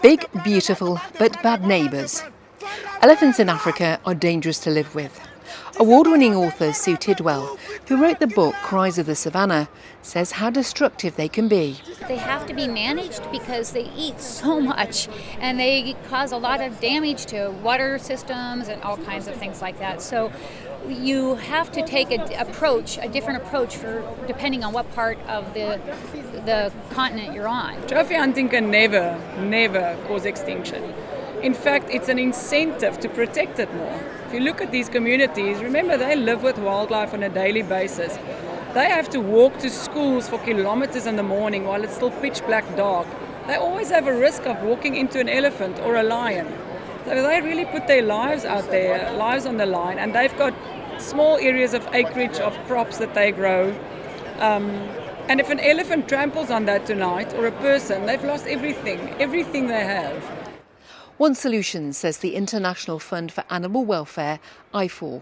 Big, beautiful, but bad neighbours. Elephants in Africa are dangerous to live with. Award-winning author Sue Tidwell, who wrote the book Cries of the Savannah, says how destructive they can be. They have to be managed because they eat so much and they cause a lot of damage to water systems and all kinds of things like that. So you have to take a different approach for depending on what part of the continent you're on. Trophy hunting can never cause extinction. In fact, it's an incentive to protect it more. If you look at these communities, remember they live with wildlife on a daily basis. They have to walk to schools for kilometers in the morning while it's still pitch black dark. They always have a risk of walking into an elephant or a lion. So they really put their lives out there, lives on the line, and they've got small areas of acreage of crops that they grow. And if an elephant tramples on that tonight, or a person, they've lost everything they have. One solution, says the International Fund for Animal Welfare, IFAW,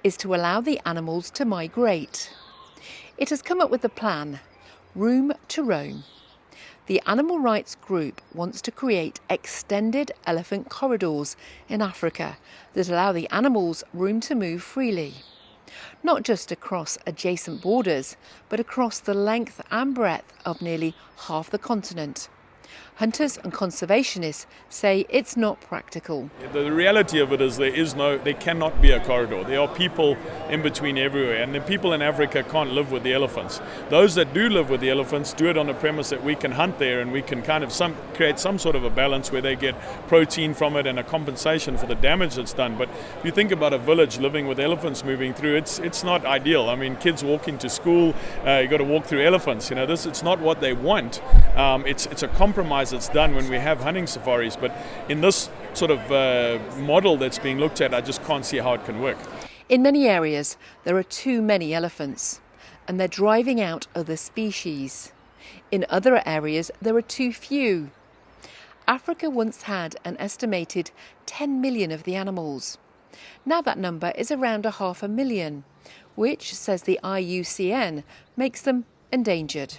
is to allow the animals to migrate. It has come up with a plan, Room to Roam. The animal rights group wants to create extended elephant corridors in Africa that allow the animals room to move freely. Not just across adjacent borders, but across the length and breadth of nearly half the continent. Hunters and conservationists say it's not practical. The reality of it is there cannot be a corridor. There are people in between everywhere, and the people in Africa can't live with the elephants. Those that do live with the elephants do it on the premise that we can hunt there and we can kind of create some sort of a balance where they get protein from it and a compensation for the damage that's done. But if you think about a village living with elephants moving through, it's not ideal. I mean, kids walking to school, you got to walk through elephants. You know, it's not what they want. It's a compromise that's done when we have hunting safaris, but in this sort of model that's being looked at, I just can't see how it can work. In many areas, there are too many elephants, and they're driving out other species. In other areas, there are too few. Africa once had an estimated 10 million of the animals. Now that number is around 500,000, which, says the IUCN, makes them endangered.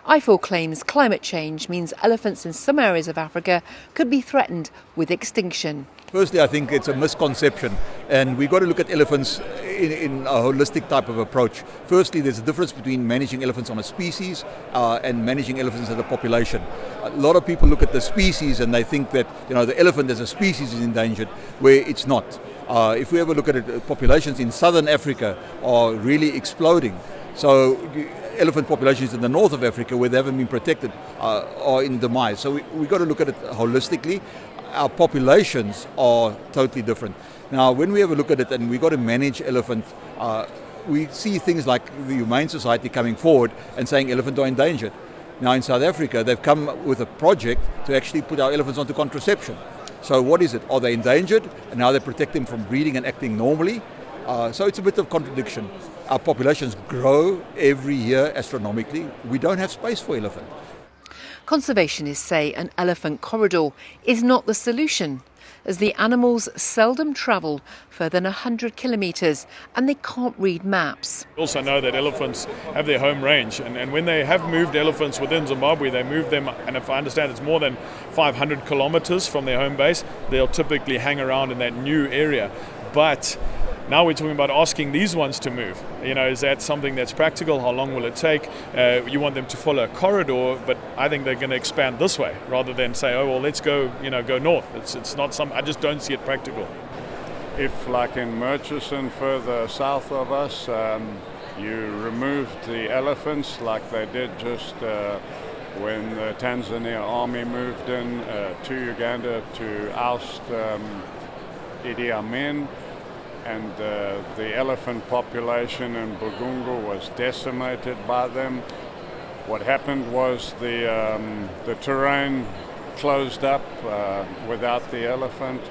IFAW claims climate change means elephants in some areas of Africa could be threatened with extinction. Firstly, I think it's a misconception, and we've got to look at elephants in a holistic type of approach. Firstly, there's a difference between managing elephants on a species and managing elephants as a population. A lot of people look at the species and they think that the elephant as a species is endangered, where it's not. If we ever look at it, populations in southern Africa are really exploding. So elephant populations in the north of Africa, where they haven't been protected, are in demise. So we've got to look at it holistically. Our populations are totally different. Now, when we have a look at it and we've got to manage elephant, we see things like the Humane Society coming forward and saying elephants are endangered. Now, in South Africa, they've come with a project to actually put our elephants onto contraception. So what is it? Are they endangered? And now they protect them from breeding and acting normally. So it's a bit of contradiction. Our populations grow every year astronomically. We don't have space for elephant. Conservationists say an elephant corridor is not the solution, as the animals seldom travel further than 100 kilometres and they can't read maps. We also know that elephants have their home range, and when they have moved elephants within Zimbabwe, they move them, and if I understand it's more than 500 kilometres from their home base, they'll typically hang around in that new area. But now we're talking about asking these ones to move. Is that something that's practical? How long will it take? You want them to follow a corridor, but I think they're going to expand this way rather than say, oh, well, let's go north. It's not I just don't see it practical. If, like in Murchison, further south of us, you removed the elephants like they did just when the Tanzania army moved in to Uganda to oust Idi Amin, and the elephant population in Bugungu was decimated by them. What happened was the terrain closed up without the elephant,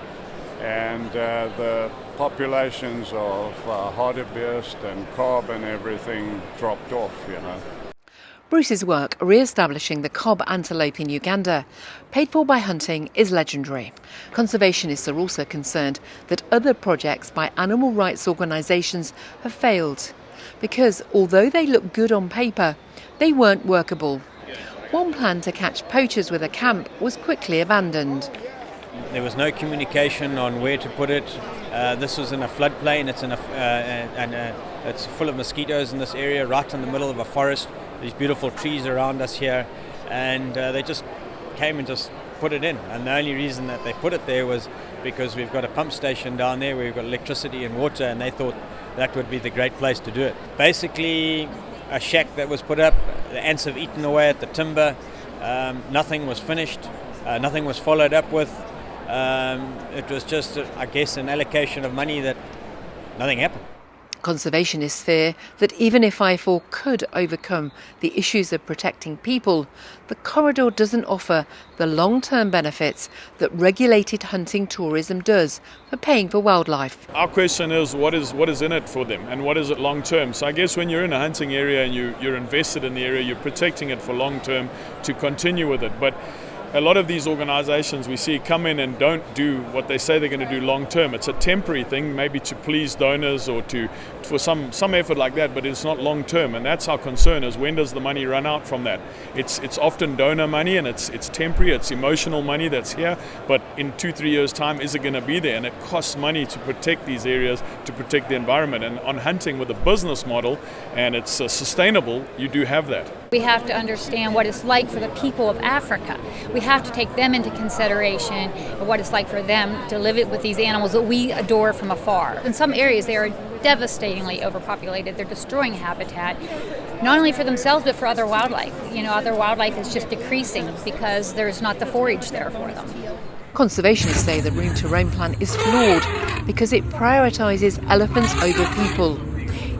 and the populations of hartebeest and cob and everything dropped off, Bruce's work re-establishing the cob antelope in Uganda, paid for by hunting, is legendary. Conservationists are also concerned that other projects by animal rights organisations have failed because, although they look good on paper, they weren't workable. One plan to catch poachers with a camp was quickly abandoned. There was no communication on where to put it. This was in a floodplain. It's full of mosquitoes in this area, right in the middle of a forest. These beautiful trees around us here, and they just came and just put it in. And the only reason that they put it there was because we've got a pump station down there where we've got electricity and water, and they thought that would be the great place to do it. Basically, a shack that was put up, the ants have eaten away at the timber, nothing was finished, nothing was followed up with. It was just, I guess, an allocation of money that nothing happened. Conservationists fear that even if IFAW could overcome the issues of protecting people, the corridor doesn't offer the long-term benefits that regulated hunting tourism does for paying for wildlife. Our question is what is in it for them and what is it long term? So I guess when you're in a hunting area and you're invested in the area, you're protecting it for long term to continue with it. But a lot of these organizations we see come in and don't do what they say they're going to do long term. It's a temporary thing, maybe to please donors or for some effort like that, but it's not long term. And that's our concern, is when does the money run out from that? It's often donor money, and it's temporary, it's emotional money that's here, but in 2-3 years time, is it going to be there? And it costs money to protect these areas, to protect the environment. And on hunting with a business model, and it's sustainable, you do have that. We have to understand what it's like for the people of Africa. We have to take them into consideration of what it's like for them to live it with these animals that we adore from afar. In some areas, they are devastatingly overpopulated. They're destroying habitat, not only for themselves, but for other wildlife. Other wildlife is just decreasing because there's not the forage there for them. Conservationists say the Room to Roam plan is flawed because it prioritises elephants over people.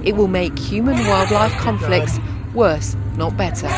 It will make human-wildlife conflicts worse, not better.